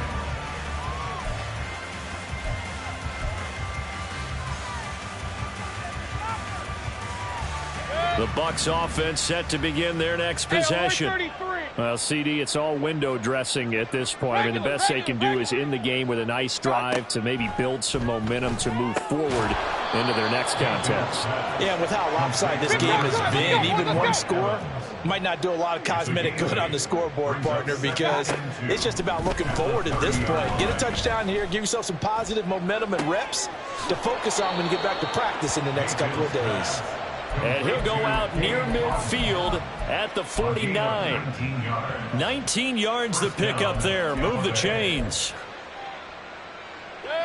The Bucs offense set to begin their next possession. Well, CD, it's all window dressing at this point. I mean, the best they can do is in the game with a nice drive to maybe build some momentum to move forward into their next contest. Yeah, with how lopsided this game has been, even one score might not do a lot of cosmetic good on the scoreboard, partner, because it's just about looking forward at this point. Get a touchdown here, give yourself some positive momentum and reps to focus on when you get back to practice in the next couple of days. And he'll go out near midfield at the 49. 19 yards to pick up there. Move the chains.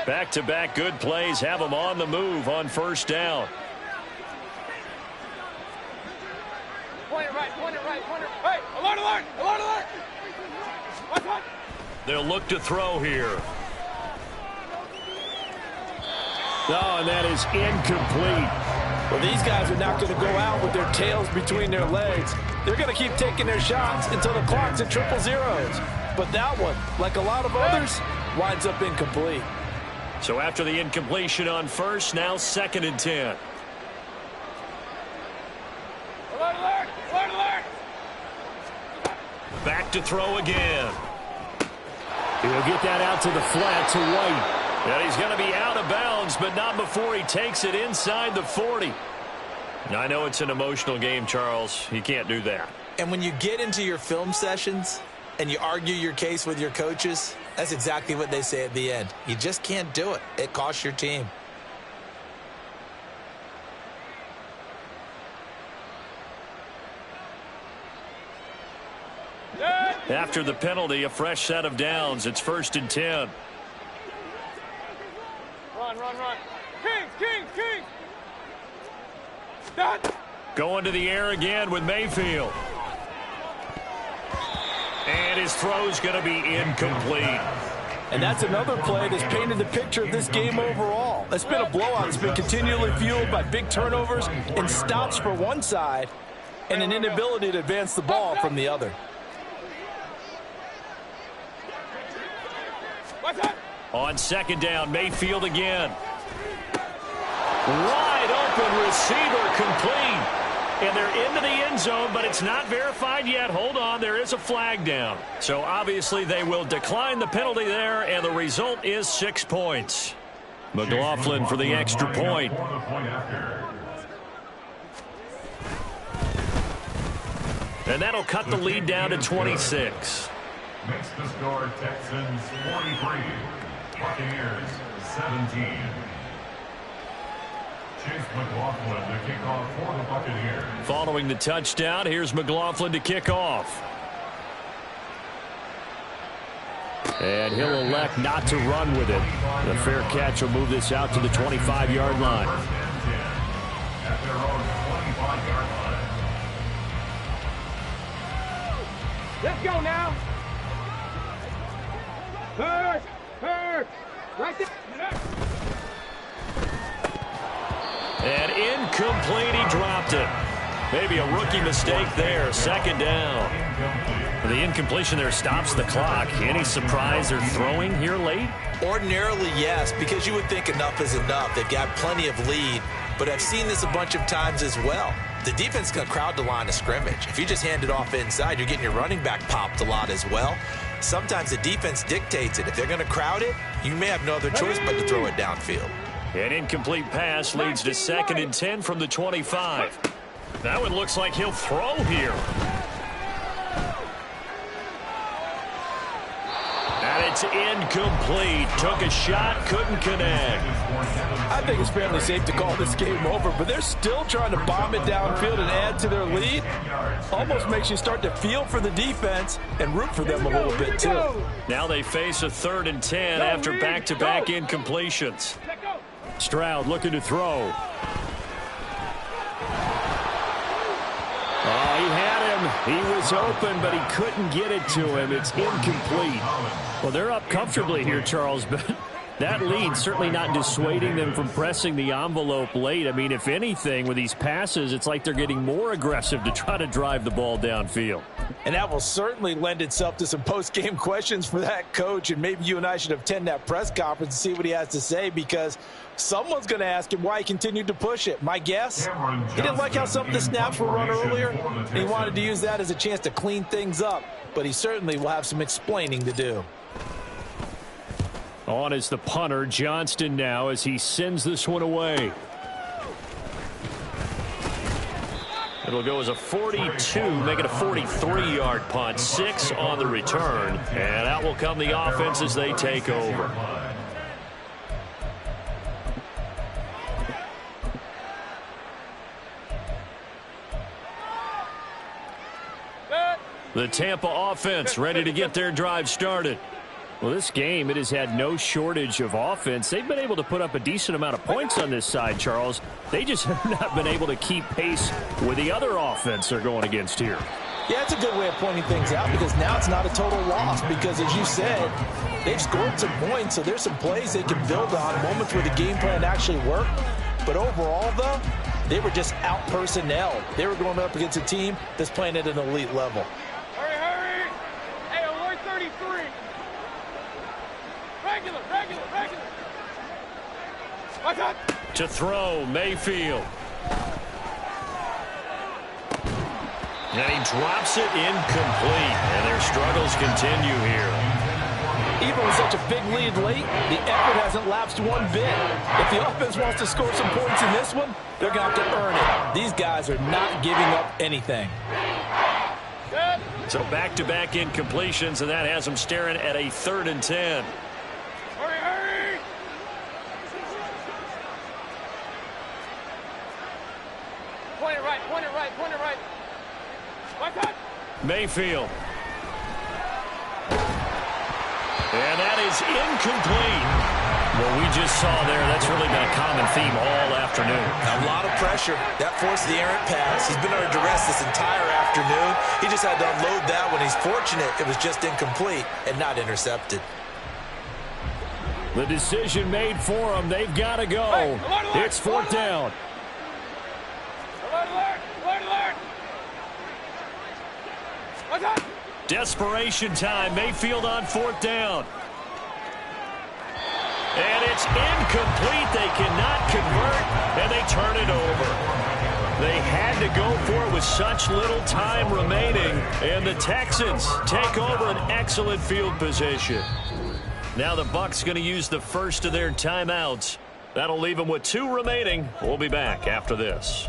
Back-to-back good plays have them on the move on first down. Point it right. Hey, alert! Watch. They'll look to throw here. Oh, and that is incomplete. Well, these guys are not going to go out with their tails between their legs. They're going to keep taking their shots until the clock's at triple zeros. But that one, like a lot of others, winds up incomplete. So after the incompletion on first, now 2nd and 10. Alert! Back to throw again. He'll get that out to the flat to White. And he's going to be out of bounds, but not before he takes it inside the 40. Now, I know it's an emotional game, Charles. You can't do that. And when you get into your film sessions and you argue your case with your coaches, that's exactly what they say at the end. You just can't do it. It costs your team. After the penalty, a fresh set of downs. It's 1st and 10. Run. King. Dot. Going to the air again with Mayfield. And his throw's going to be incomplete. And that's another play that's painted the picture of this game overall. It's been a blowout. It's been continually fueled by big turnovers and stops for one side and an inability to advance the ball from the other. On 2nd down, Mayfield again. Wide open receiver complete. And they're into the end zone, but it's not verified yet. Hold on, there is a flag down. So obviously they will decline the penalty there, and the result is 6 points. McLaughlin for the extra point. And that'll cut the lead down to 26. Makes the score Texans 43, Buccaneers 17. Chase McLaughlin to kick off for the Buccaneers. Following the touchdown, here's McLaughlin to kick off. And he'll elect not to run with it. The fair catch will move this out to the 25-yard line. First and 10 at their own 25-yard line. Let's go now. Hurt. Right there. And incomplete, he dropped it. Maybe a rookie mistake there. 2nd down. The incompletion there stops the clock. Any surprise they're throwing here late? Ordinarily, yes, because you would think enough is enough. They've got plenty of lead, but I've seen this a bunch of times as well. the defense is going to crowd the line of scrimmage. If you just hand it off inside, you're getting your running back popped a lot as well. Sometimes the defense dictates it. If they're going to crowd it, you may have no other choice but to throw it downfield. An incomplete pass leads to 2nd and 10 from the 25. That one looks like he'll throw here. And it's incomplete. Took a shot, couldn't connect. I think it's fairly safe to call this game over, but they're still trying to bomb it downfield and add to their lead. Almost makes you start to feel for the defense and root for them a little bit, too. Now they face a 3rd and 10 after back-to-back incompletions. Stroud looking to throw. Oh, he had him. He was open, but he couldn't get it to him. It's incomplete. Well, they're up comfortably here, Charles, but that lead certainly not dissuading them from pressing the envelope late. I mean, if anything, with these passes, it's like they're getting more aggressive to try to drive the ball downfield. And that will certainly lend itself to some post-game questions for that coach, and maybe you and I should attend that press conference and see what he has to say, because someone's going to ask him why he continued to push it. My guess, he didn't like how some of the snaps were run earlier, and he wanted to use that as a chance to clean things up, but he certainly will have some explaining to do. On is the punter, Johnston, now as he sends this one away. It'll go as a 42, make it a 43-yard punt. 6 on the return, and out will come the offense as they take over. The Tampa offense ready to get their drive started. Well, this game, it has had no shortage of offense. They've been able to put up a decent amount of points on this side, Charles. They just have not been able to keep pace with the other offense they're going against here. Yeah, it's a good way of pointing things out, because now it's not a total loss, because as you said, they've scored some points, so there's some plays they can build on, moments where the game plan actually worked. But overall, though, they were just out-personnelled. They were going up against a team that's playing at an elite level. Hurry! Hey, alert 33! Regular! Watch out! To throw, Mayfield. And he drops it incomplete. And their struggles continue here. Even with such a big lead late, the effort hasn't lapsed one bit. If the offense wants to score some points in this one, they're going to have to earn it. These guys are not giving up anything. So back-to-back incompletions, and that has them staring at a 3rd and 10. Hurry! Point it right. Watch out! Mayfield. And that is incomplete. What we just saw there, that's really been a common theme all afternoon. A lot of pressure. That forced the errant pass. He's been under duress this entire afternoon. He just had to unload that one. He's fortunate it was just incomplete and not intercepted. The decision made for them. They've got to go. Hey, alert, It's 4th down. Alert! Watch out! Desperation time. Mayfield on 4th down. And it's incomplete. They cannot convert, and they turn it over. They had to go for it with such little time remaining, and the Texans take over an excellent field position. Now the Bucs going to use the first of their timeouts. That'll leave them with 2 remaining. We'll be back after this.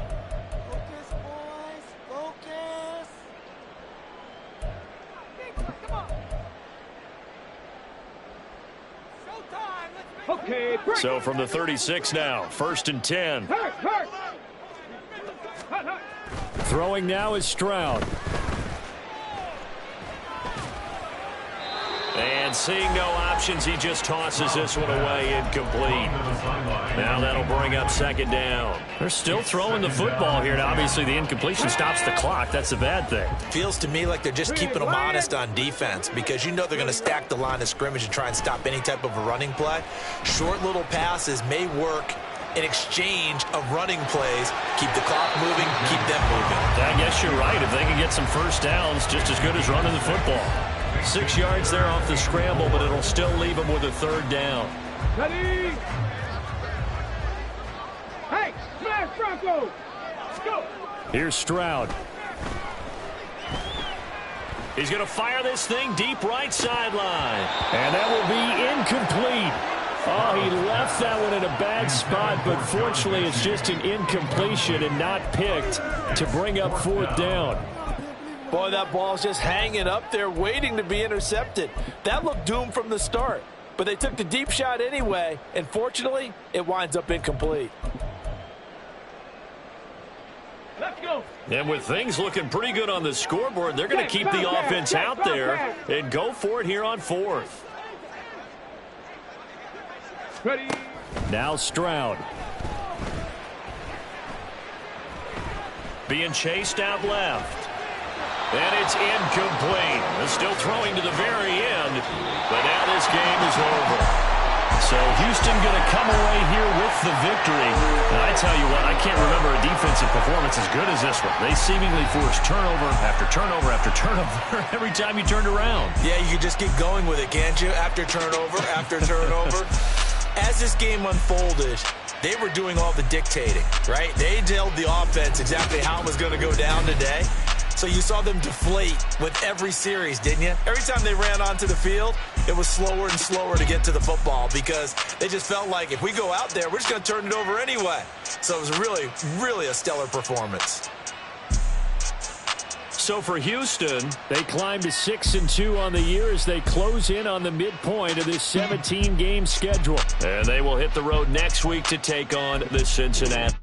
Okay, break. So from the 36 now, 1st and 10. Hurt. Throwing now is Stroud. And seeing no options, he just tosses this one away incomplete. Now that'll bring up 2nd down. They're still throwing the football here. Now, obviously, the incompletion stops the clock. That's the bad thing. Feels to me like they're just keeping them honest on defense, because you know they're going to stack the line of scrimmage and try and stop any type of a running play. Short little passes may work in exchange of running plays. Keep the clock moving, keep them moving. I guess you're right. If they can get some first downs, just as good as running the football. 6 yards there off the scramble, but it'll still leave them with a 3rd down. Ready? Hey, smash Bronco! Go! Here's Stroud. He's going to fire this thing deep right sideline. And that will be incomplete. Oh, he left that one in a bad spot, but fortunately it's just an incompletion and not picked to bring up 4th down. Boy, that ball's just hanging up there waiting to be intercepted. That looked doomed from the start, but they took the deep shot anyway, and fortunately, it winds up incomplete. Let's go. And with things looking pretty good on the scoreboard, they're going to keep the offense out there and go for it here on 4th. Ready. Now Stroud. Being chased out left. And it's incomplete. Still throwing to the very end, but now this game is over. So Houston going to come away here with the victory. And I tell you what, I can't remember a defensive performance as good as this one. They seemingly forced turnover after turnover after turnover every time you turned around. Yeah, you can just keep going with it, can't you? After turnover, after turnover. As this game unfolded, they were doing all the dictating, right? They told the offense exactly how it was going to go down today. So you saw them deflate with every series, didn't you? Every time they ran onto the field, it was slower and slower to get to the football because they just felt like if we go out there, we're just going to turn it over anyway. So it was really, really a stellar performance. So for Houston, they climb to 6-2 on the year as they close in on the midpoint of this 17-game schedule. And they will hit the road next week to take on the Cincinnati.